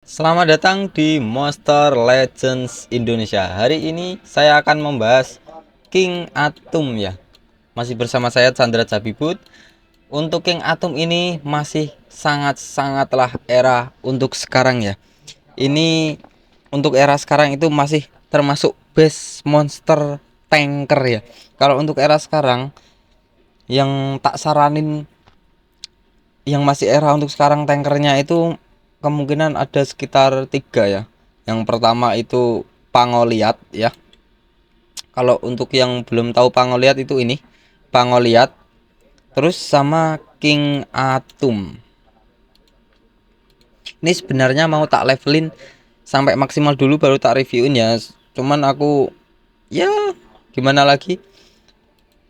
Selamat datang di Monster Legends Indonesia. Hari ini saya akan membahas King Atum ya. Masih bersama saya Chandra Cabibut. Untuk King Atum ini masih sangatlah era untuk sekarang ya. Ini untuk era sekarang itu masih termasuk best monster tanker ya. Kalau untuk era sekarang yang tak saranin, yang masih era untuk sekarang tankernya itu kemungkinan ada sekitar tiga ya. Yang pertama itu Pangoliat ya. Kalau untuk yang belum tahu Pangoliat itu ini Pangoliat, terus sama King Atum. Ini sebenarnya mau tak levelin sampai maksimal dulu baru tak reviewin ya. Cuman aku ya gimana lagi,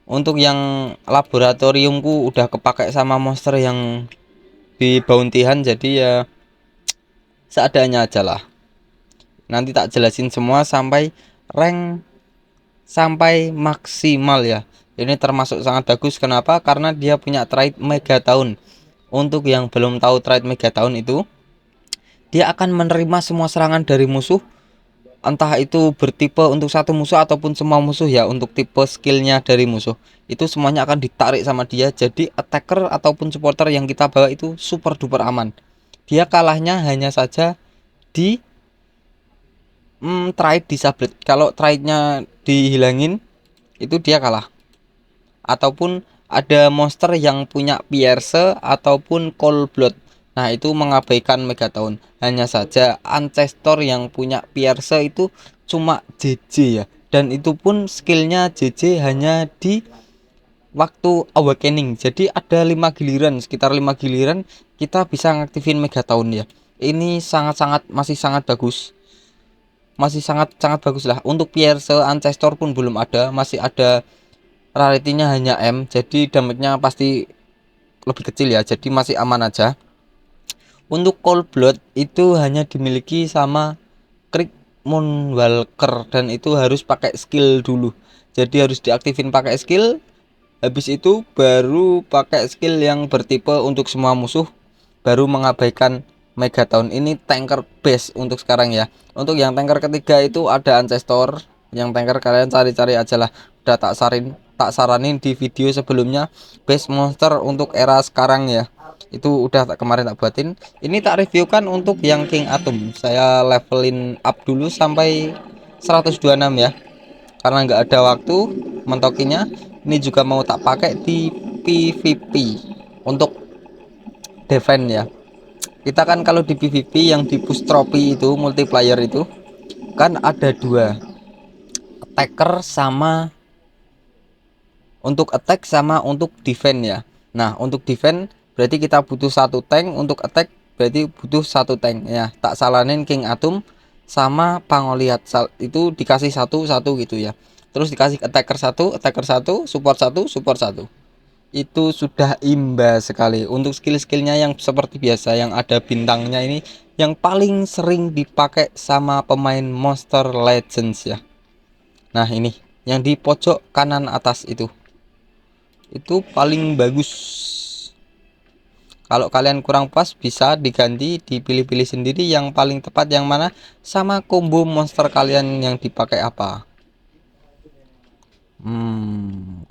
untuk yang laboratoriumku udah kepakai sama monster yang di bountyhan, jadi ya seadanya aja lah. Nanti tak jelasin semua sampai rank, sampai maksimal ya. Ini termasuk sangat bagus. Kenapa? Karena dia punya trait Mega Tahun. Untuk yang belum tahu trait Mega Tahun itu, dia akan menerima semua serangan dari musuh, entah itu bertipe untuk satu musuh ataupun semua musuh ya. Untuk tipe skillnya dari musuh itu semuanya akan ditarik sama dia. Jadi attacker ataupun supporter yang kita bawa itu super duper aman. Dia kalahnya hanya saja di trade disablet. Kalau trade-nya dihilangin itu dia kalah. Ataupun ada monster yang punya Pierce ataupun Cold Blood. Nah, itu mengabaikan Megaton. Hanya saja Ancestor yang punya Pierce itu cuma JJ ya. Dan itu pun skillnya JJ hanya di waktu awakening. Jadi ada 5 giliran, sekitar 5 giliran kita bisa ngaktifin Megaton ya. Ini masih sangat bagus. Masih sangat bagus lah. Untuk Pierce Ancestor pun belum ada, masih ada rarity-nya hanya M, jadi damage-nya pasti lebih kecil ya, jadi masih aman aja. Untuk Cold Blood itu hanya dimiliki sama Krieg Moonwalker dan itu harus pakai skill dulu. Jadi harus diaktifin pakai skill. Habis itu baru pakai skill yang bertipe untuk semua musuh, baru mengabaikan Megaton. Ini tanker base untuk sekarang ya. Untuk yang tanker ketiga itu ada Ancestor. Yang tanker kalian cari-cari aja lah. Udah tak saranin di video sebelumnya base monster untuk era sekarang ya. Itu udah kemarin tak buatin. Ini tak reviewkan untuk yang King Atom. Saya levelin up dulu sampai 126 ya. Karena nggak ada waktu mentokinya. Ini juga mau tak pakai di PvP untuk defense ya. Kita kan kalau di PvP yang di push trophy itu multiplayer itu kan ada dua, attacker sama untuk attack sama untuk defense ya. Nah, untuk defense berarti kita butuh satu tank, untuk attack berarti butuh satu tank ya. Tak salahin King Atom sama Pangoliat itu dikasih satu gitu ya. Terus dikasih attacker satu, support satu. Itu sudah imba sekali. Untuk skill-skillnya yang seperti biasa yang ada bintangnya ini yang paling sering dipakai sama pemain Monster Legends ya. Nah, ini yang di pojok kanan atas itu paling bagus. Kalau kalian kurang pas bisa diganti, dipilih-pilih sendiri yang paling tepat yang mana sama combo monster kalian yang dipakai apa.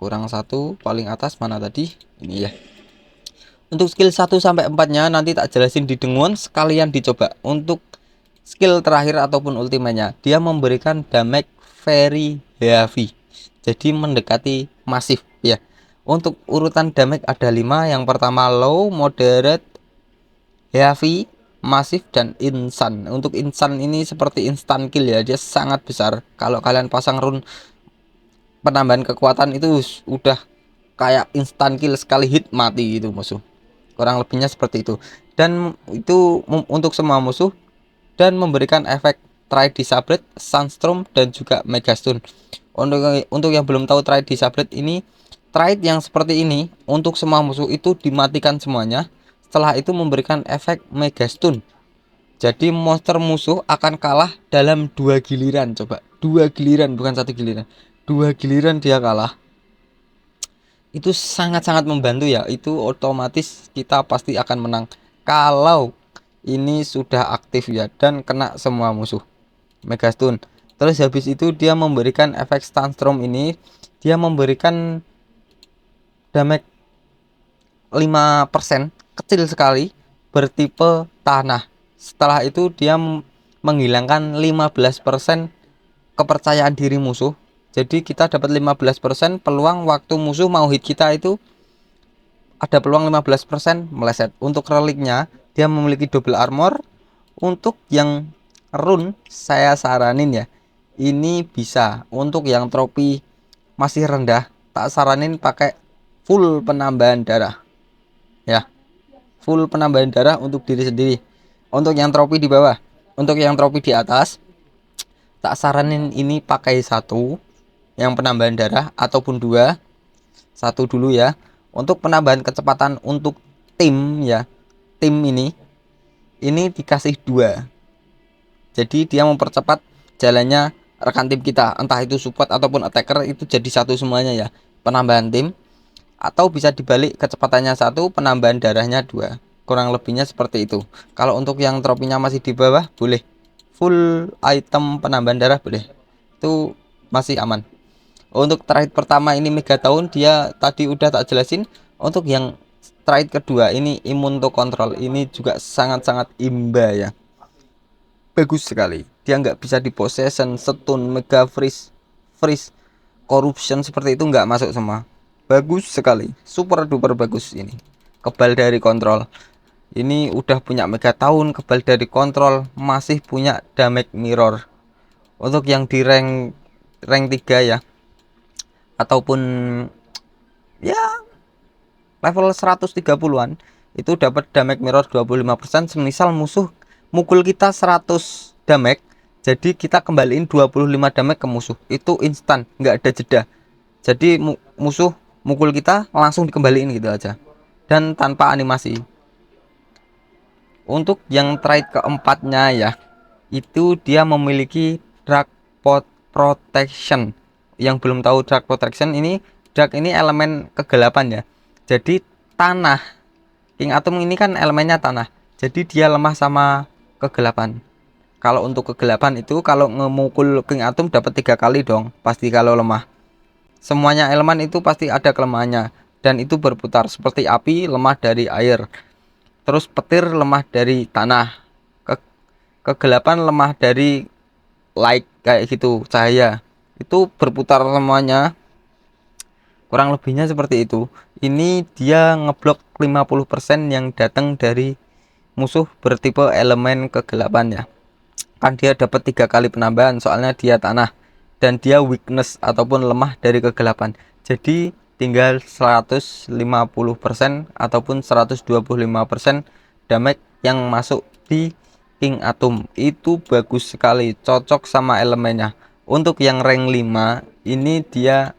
Kurang satu, paling atas mana tadi? Ini ya. Untuk skill 1 sampai 4-nya nanti tak jelasin di denguan, sekalian dicoba. Untuk skill terakhir ataupun ultimate-nya, dia memberikan damage very heavy. Jadi mendekati masif ya. Untuk urutan damage ada 5. Yang pertama low, moderate, heavy, masif dan instant. Untuk instant ini seperti instant kill ya, dia sangat besar. Kalau kalian pasang rune penambahan kekuatan itu udah kayak instant kill, sekali hit mati gitu musuh. Kurang lebihnya seperti itu. Dan itu untuk semua musuh dan memberikan efek Try Disablet, Sunstorm dan juga Megastun. Untuk yang belum tahu Try Disablet ini, trade yang seperti ini untuk semua musuh itu dimatikan semuanya. Setelah itu memberikan efek Megastun. Jadi monster musuh akan kalah dalam 2 giliran. Coba 2 giliran, bukan 1 giliran. 2 giliran dia kalah. Itu sangat-sangat membantu ya. Itu otomatis kita pasti akan menang. Kalau ini sudah aktif ya dan kena semua musuh Mega Stun. Terus habis itu dia memberikan efek Sunstorm, ini dia memberikan damage 5%, kecil sekali, bertipe tanah. Setelah itu dia menghilangkan 15% kepercayaan diri musuh. Jadi kita dapat 15% peluang waktu musuh mau hit kita itu ada peluang 15% meleset. Untuk reliknya dia memiliki double armor. Untuk yang rune saya saranin ya, ini bisa. Untuk yang trofi masih rendah, tak saranin pakai full penambahan darah ya, full penambahan darah untuk diri sendiri. Untuk yang trofi di bawah, untuk yang trofi di atas, tak saranin ini pakai satu yang penambahan darah ataupun dua. Satu dulu ya. Untuk penambahan kecepatan untuk tim ya, tim ini dikasih dua. Jadi dia mempercepat jalannya rekan tim kita, entah itu support ataupun attacker, itu jadi satu semuanya ya, penambahan tim. Atau bisa dibalik, kecepatannya satu, penambahan darahnya dua, kurang lebihnya seperti itu. Kalau untuk yang tropinya masih di bawah, boleh full item penambahan darah, boleh, itu masih aman. Untuk trade pertama ini Mega Tahun, dia tadi udah tak jelasin. Untuk yang trade kedua ini imun to control, ini juga sangat-sangat imba ya, bagus sekali. Dia nggak bisa di possession, stun, mega freeze, corruption seperti itu nggak masuk semua. Bagus sekali, super duper bagus ini. Kebal dari kontrol. Ini udah punya Mega Tahun, kebal dari kontrol, masih punya damage mirror. Untuk yang di rank 3 ya, ataupun ya level 130-an, itu dapat damage mirror 25%. Semisal musuh mukul kita 100 damage, jadi kita kembaliin 25 damage ke musuh, itu instan, nggak ada jeda. Jadi musuh mukul kita langsung dikembaliin gitu aja dan tanpa animasi. Untuk yang trade keempatnya ya, itu dia memiliki Dark Protection. Yang belum tahu Dark Protection, ini Dark ini elemen kegelapan ya. Jadi tanah, King Atom ini kan elemennya tanah, jadi dia lemah sama kegelapan. Kalau untuk kegelapan itu kalau ngemukul King Atom dapat 3 kali dong, pasti. Kalau lemah, semuanya elemen itu pasti ada kelemahannya, dan itu berputar. Seperti api lemah dari air, terus petir lemah dari tanah, kegelapan lemah dari light kayak gitu, cahaya. Itu berputar semuanya, kurang lebihnya seperti itu. Ini dia ngeblok 50% yang datang dari musuh bertipe elemen kegelapan ya. Kan dia dapat 3 kali penambahan, soalnya dia tanah dan dia weakness ataupun lemah dari kegelapan. Jadi tinggal 150% ataupun 125% damage yang masuk di King Atom. Itu bagus sekali, cocok sama elemennya. Untuk yang rank 5 ini dia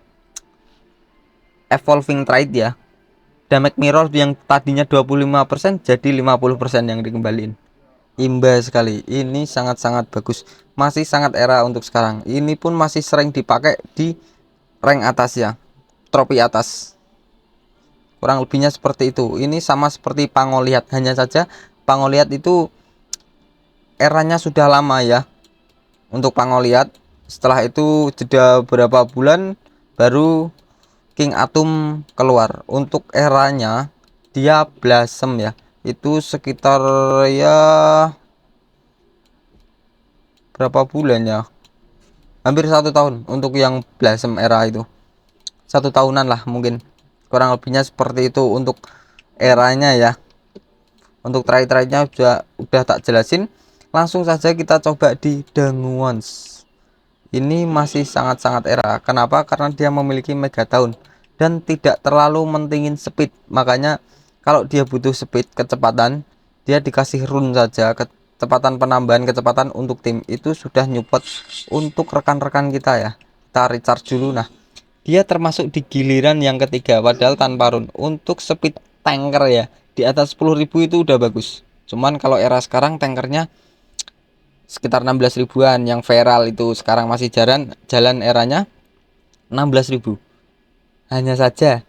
evolving trade ya. Damage mirror yang tadinya 25% jadi 50% yang dikembaliin. Imba sekali, ini sangat-sangat bagus, masih sangat era untuk sekarang. Ini pun masih sering dipakai di rank atas ya, trofi atas. Kurang lebihnya seperti itu. Ini sama seperti Pangoliat, hanya saja Pangoliat itu eranya sudah lama ya. Untuk Pangoliat, setelah itu jeda berapa bulan baru King Atom keluar. Untuk eranya dia Blossom ya, itu sekitar ya berapa bulan ya, hampir 1 tahun. Untuk yang Blossom era itu 1 tahunan lah mungkin, kurang lebihnya seperti itu untuk eranya ya. Untuk trade-nya udah tak jelasin. Langsung saja kita coba di Danguons. Ini masih sangat-sangat era. Kenapa? Karena dia memiliki Mega Tahun dan tidak terlalu mentingin speed. Makanya kalau dia butuh speed, kecepatan, dia dikasih rune saja. Kecepatan penambahan kecepatan untuk tim itu sudah nyupot untuk rekan-rekan kita ya. Kita recharge dulu. Nah, dia termasuk di giliran yang ketiga padahal tanpa rune. Untuk speed tanker ya, di atas 10.000 itu udah bagus. Cuman kalau era sekarang tankernya sekitar 16 ribuan. Yang viral itu sekarang masih jalan eranya 16.000. Hanya saja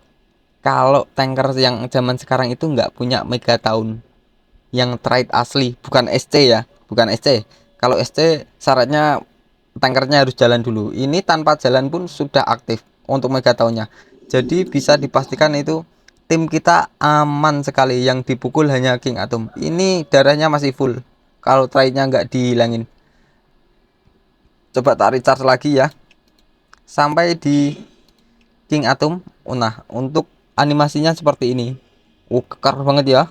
kalau tanker yang zaman sekarang itu nggak punya Mega Tahun. yang trade asli, bukan SC ya, bukan SC. Kalau SC syaratnya tankernya harus jalan dulu. Ini tanpa jalan pun sudah aktif untuk Megatonnya. Jadi bisa dipastikan itu tim kita aman sekali. Yang dipukul hanya King Atom. Ini darahnya masih full. Kalau trade-nya nggak dihilangin. Coba tak recharge lagi ya. Sampai di King Atom. Nah, untuk animasinya seperti ini. Kekar banget ya.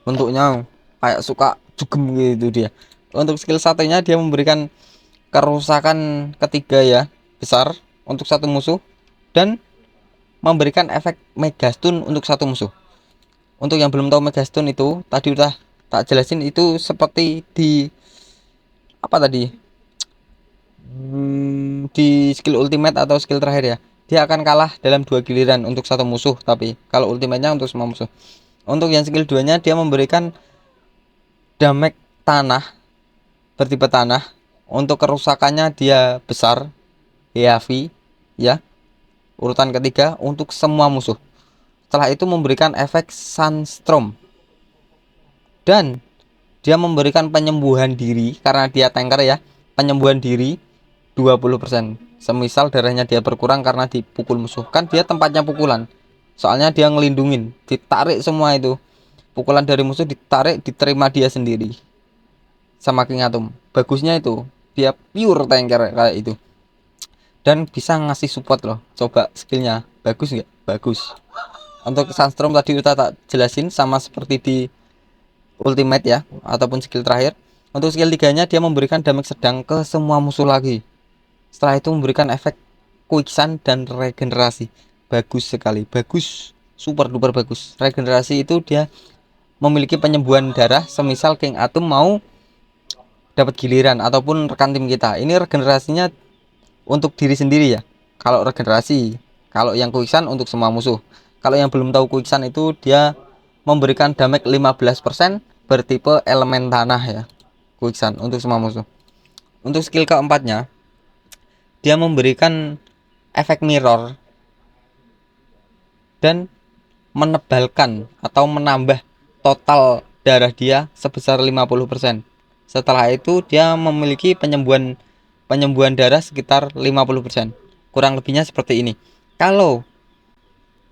Bentuknya kayak suka jugem gitu dia. Untuk skill satunya dia memberikan kerusakan ketiga ya, besar untuk satu musuh, dan memberikan efek Megastun untuk satu musuh. Untuk yang belum tahu Megastun itu tadi udah tak jelasin, itu seperti di apa tadi, di skill ultimate atau skill terakhir ya, dia akan kalah dalam 2 giliran untuk satu musuh. Tapi kalau ultimate-nya untuk semua musuh. Untuk yang skill 2 nya dia memberikan damage tanah, bertipe tanah. Untuk kerusakannya dia besar, heavy ya. Urutan ketiga untuk semua musuh. Setelah itu memberikan efek Sunstorm. Dan dia memberikan penyembuhan diri karena dia tanker ya. Penyembuhan diri 20%. Semisal darahnya dia berkurang karena dipukul musuh. Kan dia tempatnya pukulan. Soalnya dia ngelindungin, ditarik semua itu. Pukulan dari musuh ditarik, diterima dia sendiri. Sama King Atom. Bagusnya itu, dia pure tanker kayak itu. Dan bisa ngasih support loh. Coba skillnya bagus nggak? Bagus. Untuk Sunstorm tadi udah tak jelasin, sama seperti di ultimate ya, ataupun skill terakhir. Untuk skill 3 nya dia memberikan damage sedang ke semua musuh lagi. Setelah itu memberikan efek quicksand dan regenerasi. Bagus sekali, bagus, super duper bagus. Regenerasi itu dia memiliki penyembuhan darah semisal King Atom mau dapat giliran ataupun rekan tim kita. Ini regenerasinya untuk diri sendiri ya. Kalau regenerasi, kalau yang quicksand untuk semua musuh. Kalau yang belum tahu quicksand itu dia memberikan damage 15% bertipe elemen tanah ya. Quicksand untuk semua musuh. Untuk skill keempatnya dia memberikan efek mirror dan menebalkan atau menambah total darah dia sebesar 50%. Setelah itu dia memiliki penyembuhan darah sekitar 50%. Kurang lebihnya seperti ini. Kalau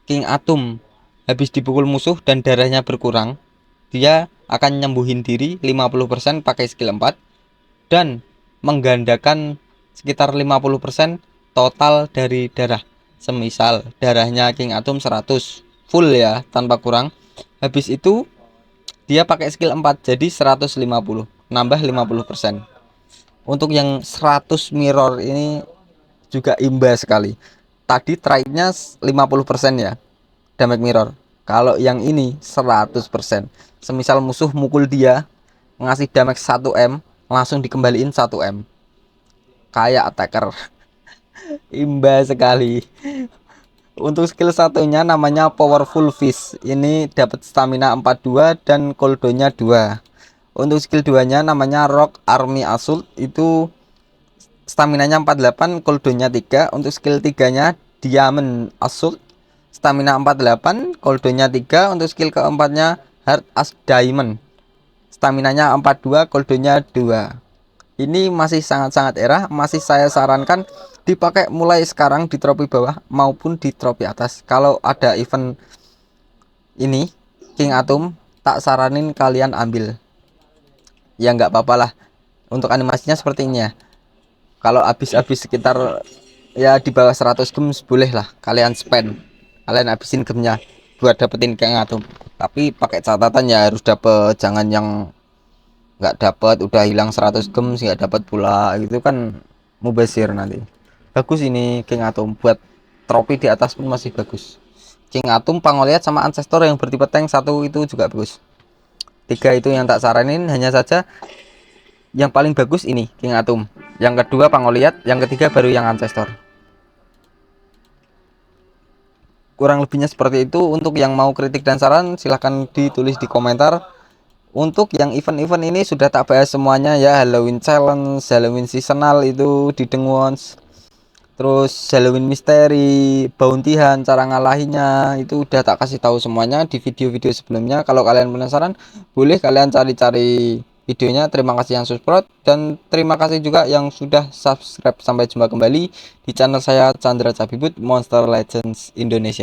King Atom habis dipukul musuh dan darahnya berkurang, dia akan nyembuhin diri 50% pakai skill 4 dan menggandakan sekitar 50% total dari darah. Semisal darahnya King Atom 100 full ya, tanpa kurang. Habis itu dia pakai skill 4 jadi 150, nambah 50%. Untuk yang 100 mirror ini juga imbas sekali. Tadi trade-nya 50% ya, damage mirror. Kalau yang ini 100%. Semisal musuh mukul dia ngasih damage 1M, langsung dikembaliin 1M. Kayak attacker. Imbas sekali. Untuk skill satunya namanya Powerful Fist. Ini dapat stamina 42 dan cooldown-nya 2. Untuk skill 2-nya namanya Rock Army Assault, itu staminanya 48, cooldown-nya 3. Untuk skill 3-nya Diamond Assault, stamina 48, cooldown-nya 3. Untuk skill keempatnya Hard as Diamond, staminanya 42, cooldown-nya 2. Ini masih sangat-sangat era, masih saya sarankan dipakai mulai sekarang di trofi bawah maupun di trofi atas. Kalau ada event ini King Atom, tak saranin kalian ambil. Ya nggak apa-apa lah. Untuk animasinya seperti ini ya. Kalau habis-habis sekitar ya di bawah 100 gems boleh lah kalian spend. Kalian habisin gemnya buat dapetin King Atom. Tapi pakai catatan ya, harus dapet, jangan yang nggak dapat udah hilang 100 gems nggak dapat pula, gitu kan mubazir nanti. Bagus ini King Atom, buat trofi di atas pun masih bagus. King Atom, Pangoliat sama Ancestor yang bertipe tank satu itu juga bagus. 3 itu yang tak saranin, hanya saja yang paling bagus ini King Atom, yang kedua Pangoliat, yang ketiga baru yang Ancestor. Kurang lebihnya seperti itu. Untuk yang mau kritik dan saran silahkan ditulis di komentar. Untuk yang event-event ini sudah tak bahas semuanya ya. Halloween Challenge, Halloween Seasonal itu di Dengwons, terus Halloween Misteri, Bounty Hunt, cara ngalahinya itu udah tak kasih tahu semuanya di video-video sebelumnya. Kalau kalian penasaran, boleh kalian cari-cari videonya. Terima kasih yang support dan terima kasih juga yang sudah subscribe. Sampai jumpa kembali di channel saya Chandra Cabibut Monster Legends Indonesia.